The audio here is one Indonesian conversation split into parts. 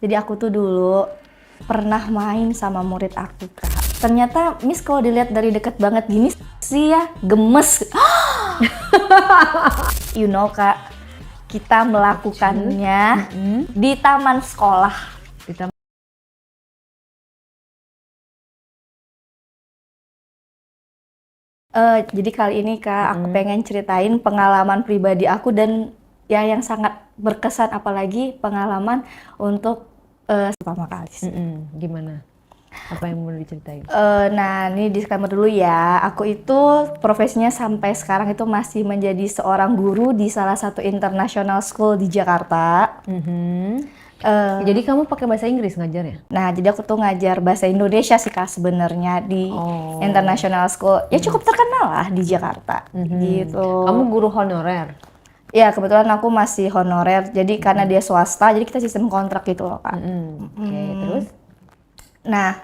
Jadi aku tuh dulu pernah main sama murid aku, Kak. Ternyata Miss kalau dilihat dari deket banget gini sih ya gemes. You know, Kak, kita melakukannya di taman sekolah. Jadi kali ini, Kak, aku pengen ceritain pengalaman pribadi aku dan ya yang sangat berkesan, apalagi pengalaman untuk pertama kali sih. Gimana? Apa yang mau diceritain? Nah, ini disclaimer dulu ya. Aku itu profesinya sampai sekarang itu masih menjadi seorang guru di salah satu international school di Jakarta. Jadi kamu pakai bahasa Inggris ngajarnya? Nah, jadi aku tuh ngajar bahasa Indonesia sih, Kak, sebenarnya di international school. Ya cukup terkenal lah di Jakarta. Gitu. Kamu guru honorer? Ya, kebetulan aku masih honorer. Jadi karena dia swasta, jadi kita sistem kontrak gitu loh, Kak. Oke, terus? Nah,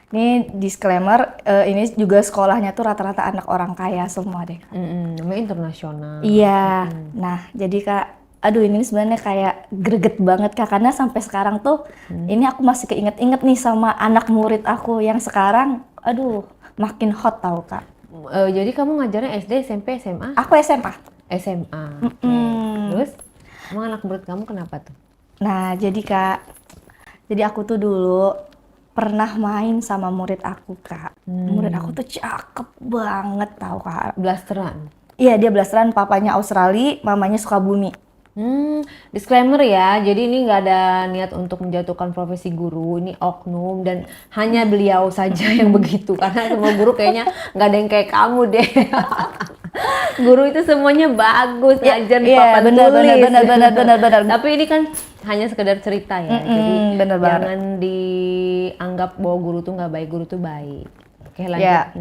ini disclaimer, ini juga sekolahnya tuh rata-rata anak orang kaya semua deh. Namanya internasional. Iya. Nah, jadi Kak, aduh ini sebenarnya kayak greget banget, Kak, karena sampai sekarang tuh ini aku masih keinget-inget nih sama anak murid aku yang sekarang, aduh, makin hot tau, Kak. Jadi kamu ngajarnya SD, SMP, SMA? Aku SMA. SMA. Oke. Terus? Emang anak murid kamu kenapa tuh? Nah, jadi Kak, jadi aku tuh dulu pernah main sama murid aku, Kak. Murid aku tuh cakep banget tau, Kak. Blasteran? Iya, dia blasteran, papanya Australia, mamanya Sukabumi. Disclaimer ya, jadi ini nggak ada niat untuk menjatuhkan profesi guru, ini oknum dan hanya beliau saja yang begitu, karena semua guru kayaknya nggak ada yang kayak kamu deh. Guru itu semuanya bagus, ngajar di papan tulis. Benar. Tapi ini kan hanya sekedar cerita ya, jadi bener banget. jangan dianggap bahwa guru tuh nggak baik, guru tuh baik. Oke, lanjut. Ya.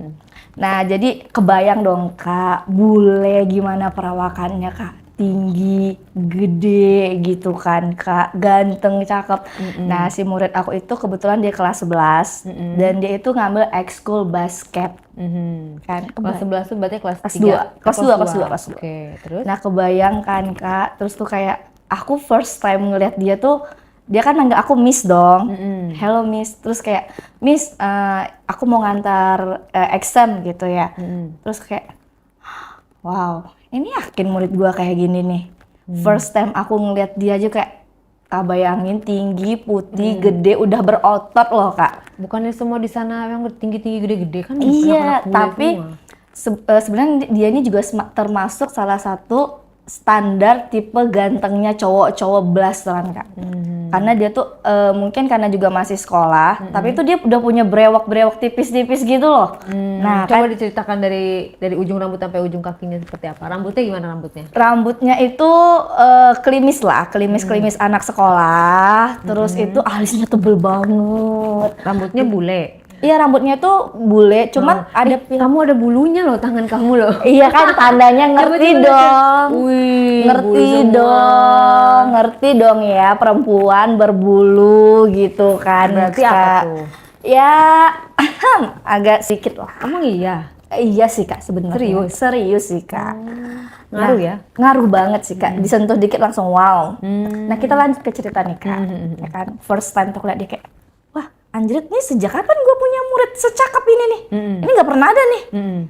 Nah, jadi kebayang dong, Kak, bule gimana perawakannya, Kak. Tinggi, gede gitu kan, Kak, ganteng, cakep. Nah, si murid aku itu kebetulan dia kelas 11 dan dia itu ngambil ekskul basket. Kan, Kelas 11 tuh berarti kelas 3? Kelas 2. Oke, terus? Nah, kebayang kan, Kak, terus tuh kayak aku first time ngeliat dia tuh, dia kan manggil aku Miss dong. Hello Miss, terus kayak Miss, aku mau ngantar exam gitu ya. Terus kayak wow, ini yakin murid gua kayak gini nih. First time aku ngeliat dia aja kayak, bayangin tinggi, putih, gede, udah berotot loh, Kak. Bukannya semua di sana yang tinggi-tinggi gede-gede kan? Iya, anak-anak bule tapi semua. sebenarnya dia ini juga termasuk salah satu standar tipe gantengnya cowok-cowok blasteran, Kak. Karena dia tuh mungkin karena juga masih sekolah, tapi itu dia udah punya brewok-brewok tipis-tipis gitu loh. Nah, coba diceritakan dari ujung rambut sampai ujung kakinya seperti apa? Rambutnya gimana rambutnya? Rambutnya itu klimis lah, klimis anak sekolah. Terus itu alisnya tebel banget. Rambutnya bule? Iya, rambutnya tuh bule, cuman ada kamu ada bulunya loh, tangan kamu loh. Iya kan, tandanya ngerti dong. Wih, ngerti dong ya, perempuan berbulu gitu kan. Berarti apa tuh? Ya, agak sedikit lah. Emang iya? Iya sih, Kak, sebenarnya. Serius sih, Kak. Ngaruh ya? Ngaruh banget sih, Kak. Disentuh dikit langsung wow. Nah, kita lanjut ke cerita nih, Kak. Ya kan, first time tuh liat dia kayak, wah, anjrit nih, sejak kapan gue punya murid secakep ini nih? Ini nggak pernah ada nih.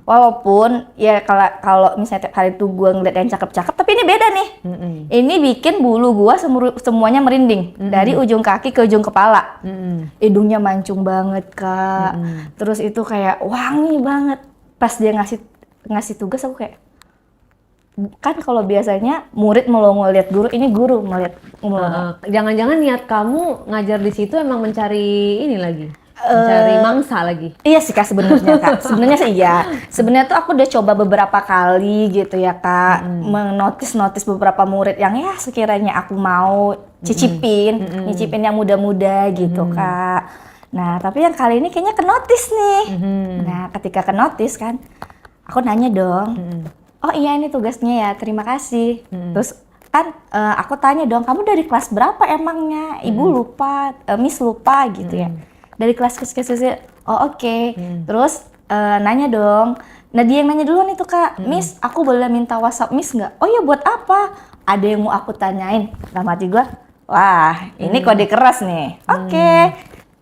Walaupun ya kalau misalnya tiap hari tuh gue ngeliat yang cakep-cakep, tapi ini beda nih. Ini bikin bulu gue semuanya merinding dari ujung kaki ke ujung kepala. Hidungnya mancung banget, Kak. Terus itu kayak wangi banget. Pas dia ngasih tugas, aku kayak, kan kalau biasanya murid melongo lihat guru, ini guru melihat melongo. Jangan-jangan niat kamu ngajar di situ emang mencari ini lagi, mencari mangsa lagi? Iya sih, Kak, sebenarnya, Kak. Sebenarnya sih iya. Sebenarnya tuh aku udah coba beberapa kali gitu ya, Kak, menotis beberapa murid yang ya sekiranya aku mau nyicipin yang muda-muda gitu, Kak. Nah, tapi yang kali ini kayaknya kenotis nih. Nah, ketika kenotis kan, aku nanya dong. Oh iya, ini tugasnya ya, terima kasih. Terus kan aku tanya dong, kamu dari kelas berapa emangnya? Ibu lupa, Miss lupa gitu ya. Dari kelas oh oke. Terus nanya dong. Nah, dia yang nanya duluan itu, Kak. Miss, aku boleh minta WhatsApp Miss nggak? Oh iya, buat apa? Ada yang mau aku tanyain. Dalam hati gue, wah ini kode keras nih. Oke.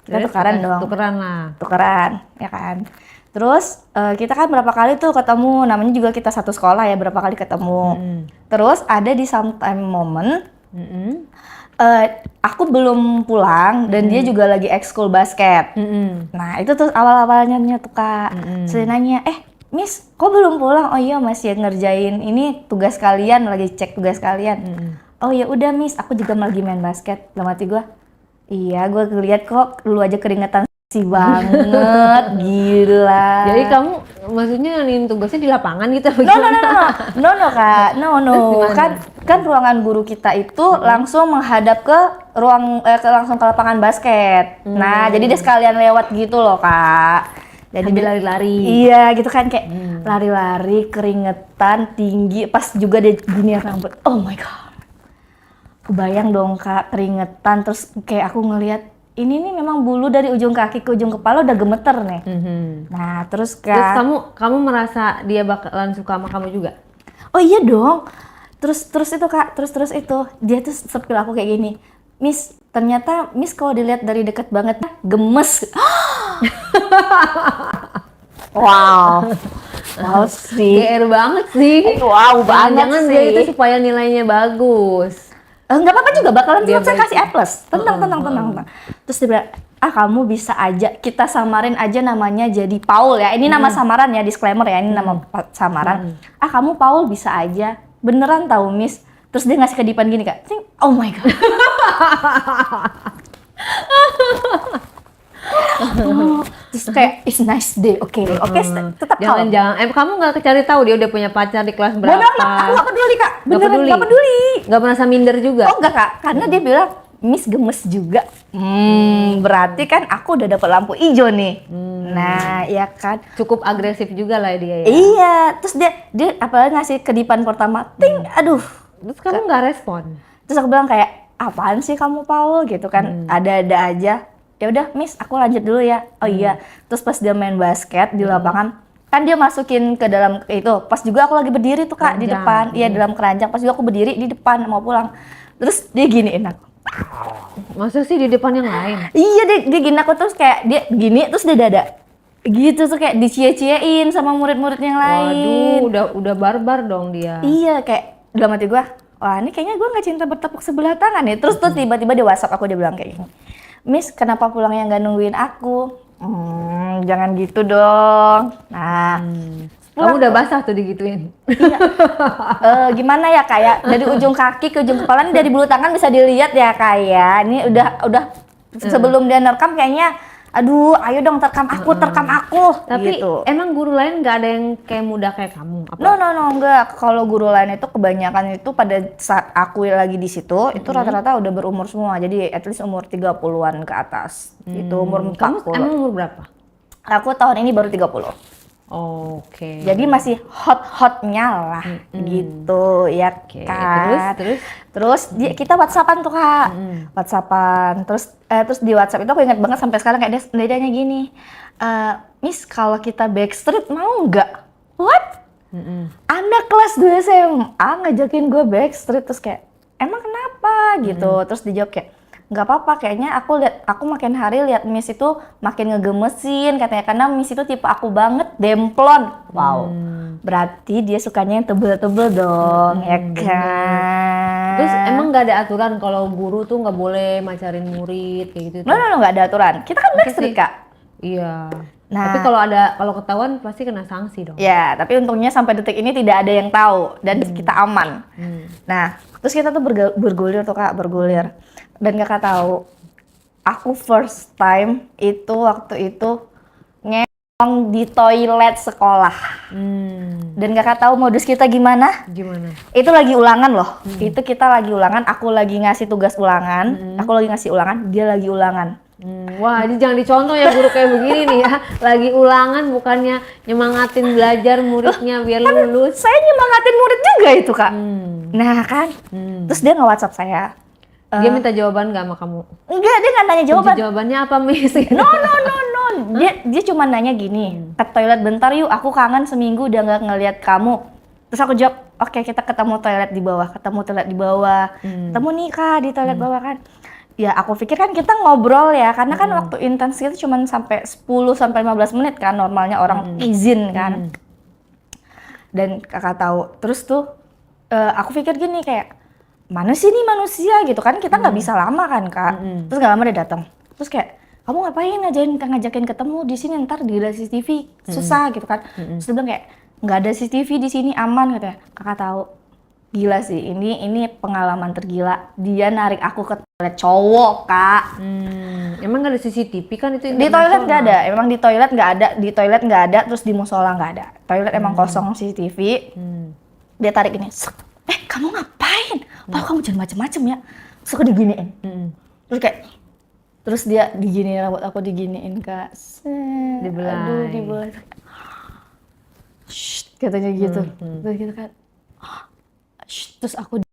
Kita Terus tukeran dong. Tukeran lah. Tukeran, ya kan. Terus kita kan berapa kali tuh ketemu, namanya juga kita satu sekolah ya, berapa kali ketemu. Terus ada di sometime moment, aku belum pulang dan dia juga lagi ekskul basket. Nah itu tuh awal-awalnya tuh Kak. Saya nanya, Miss, kok belum pulang? Oh iya masih ngerjain ini tugas kalian, lagi cek tugas kalian. Oh ya udah Miss, aku juga lagi main basket. Dalam hati gue, iya gue ngeliat kok lu aja keringetan sih banget, gila. Jadi kamu maksudnya ngalihin tugasnya di lapangan gitu? No Kak, no. Kan ruangan guru kita itu langsung menghadap ke langsung ke lapangan basket. Nah, jadi dia sekalian lewat gitu loh Kak. Jadi sambil lari-lari. Iya, gitu kan kayak lari-lari, keringetan, tinggi, pas juga dia gini rambut. Oh my god. Kebayang dong Kak, keringetan terus kayak aku ngelihat ini nih memang bulu dari ujung kaki ke ujung kepala udah gemeter nih. Nah, terus Kak. Terus kamu merasa dia bakalan suka sama kamu juga? Oh iya dong. Terus itu Kak, terus itu dia tuh sepil aku kayak gini. Miss, ternyata Miss kalau dilihat dari dekat banget gemes. Wow. Wow sih. GR banget sih. Wow banget Jangan sih. dia itu supaya nilainya bagus. Nggak apa-apa juga, bakalan Dia tetap saya baik. kasih A+. Tenang. Terus dia bilang, kamu bisa aja, kita samarin aja namanya jadi Paul ya. Ini nama samaran ya, disclaimer ya, ini nama samaran. Kamu Paul bisa aja. Beneran tahu Miss. Terus dia ngasih kedipan gini Kak. Oh my god. Terus kayak it's nice day. Oke, tetap calm. Jangan, kamu nggak cari tahu dia udah punya pacar di kelas berapa? Aku nggak peduli Kak. Beneran nggak peduli. Nggak merasa minder juga? Oh enggak Kak, karena dia bilang Miss gemes juga. Berarti kan aku udah dapet lampu hijau nih. Nah, ya kan. Cukup agresif juga lah dia ya. Iya, terus dia apalagi ngasih kedipan pertama. Aduh. Terus kamu nggak respon? Terus aku bilang kayak, apaan sih kamu Paul gitu kan. Ada-ada aja. Ya udah Miss, aku lanjut dulu ya. Oh iya. Terus pas dia main basket di lapangan, kan dia masukin ke dalam itu. Pas juga aku lagi berdiri tuh Kak di depan. Iya, dalam keranjang. Pas juga aku berdiri di depan mau pulang. Terus dia giniin aku. Masa sih di depan yang lain? Iya, dia gini aku terus kayak dia gini terus dia dada. Gitu tuh kayak dicie-ciein sama murid-murid yang lain. Waduh, udah barbar dong dia. Iya, kayak dalam hati gua, wah ini kayaknya gua nggak cinta bertepuk sebelah tangan nih. Terus tuh tiba-tiba di WhatsApp aku dia bilang kayak gini. Miss, kenapa pulangnya nggak nungguin aku? Jangan gitu dong. Nah, kamu udah basah tuh digituin. Iya. Gimana ya kayak dari ujung kaki ke ujung kepala ini dari bulu tangan bisa dilihat ya kayak. Ini udah sebelum dia nerekam kayaknya aduh ayo dong terkam aku. Tapi gitu. emang guru lain nggak ada yang kayak muda kayak kamu? Apa? No, enggak. Kalau guru lain itu kebanyakan itu pada saat aku lagi di situ, itu rata-rata udah berumur semua. Jadi at least umur 30-an ke atas. Itu umur 40. Kamu emang umur berapa? Aku tahun ini baru 30. Oke. Jadi masih hot-hotnya lah gitu ya kan. Terus kita WhatsAppan tuh Kak. WhatsAppan. Terus di WhatsApp itu aku ingat banget sampai sekarang kayak dia nanya gini. Miss, kalau kita backstreet mau nggak? What? Anak kelas 2 SMA ngajakin gue backstreet terus kayak emang kenapa gitu. Terus dijawab kayak nggak apa-apa, kayaknya aku makin hari lihat Miss itu makin ngegemesin katanya, karena Miss itu tipe aku banget, demplon. Wow, berarti dia sukanya yang tebel-tebel dong, ya kan? Terus emang nggak ada aturan kalau guru tuh nggak boleh macarin murid kayak gitu? No, nggak ada aturan. Kita kan backstreet Kak. Iya. Nah, tapi kalau ketahuan pasti kena sanksi dong. Ya, tapi untungnya sampai detik ini tidak ada yang tahu dan kita aman. Nah, terus kita tuh bergulir tuh Kak, bergulir. Dan Kakak tahu, aku first time itu waktu itu ngeong di toilet sekolah. Dan Kakak tahu modus kita gimana? Gimana? Itu lagi ulangan loh. Itu kita lagi ulangan, aku lagi ngasih tugas ulangan, aku lagi ngasih ulangan, dia lagi ulangan. Wah, ini jangan dicontoh ya guru kayak begini nih ya. Lagi ulangan bukannya nyemangatin belajar muridnya biar lulus. Saya nyemangatin murid juga itu Kak. Nah kan, terus dia nge-WhatsApp saya. Dia minta jawaban nggak sama kamu? Enggak, dia nggak nanya jawaban. Kunci jawabannya apa, Miss? No. Dia cuma nanya gini, ke toilet bentar yuk, aku kangen seminggu udah nggak ngeliat kamu. Terus aku jawab, oke kita ketemu toilet di bawah, ketemu nih Kak di toilet bawah kan. Ya aku pikir kan kita ngobrol ya, karena kan waktu intens itu cuma sampai 10-15 menit kan normalnya orang izin kan. Dan kakak tahu, terus tuh aku pikir gini kayak, mana sih nih manusia gitu kan, kita nggak bisa lama kan Kak. Terus nggak lama dia datang, terus kayak, kamu ngapain ngajakin ketemu di sini, ntar di CCTV susah gitu kan. Terus dia bilang kayak, nggak ada CCTV di sini, aman gitu ya. Kakak tahu, gila sih, ini pengalaman tergila. Dia narik aku ke toilet cowok Kak. Emang nggak ada CCTV kan itu Di toilet nggak ada, emang di toilet nggak ada, terus di musola nggak ada. Toilet emang kosong CCTV. Dia tarik gini, kamu ngapain? Tahu kamu jangan macem-macem ya. Terus aku diginiin. Terus dia diginiin, rambut aku diginiin Kak. Dibelai. Dibelai. Shh, katanya gitu. Terus gitu kan. Shh, terus aku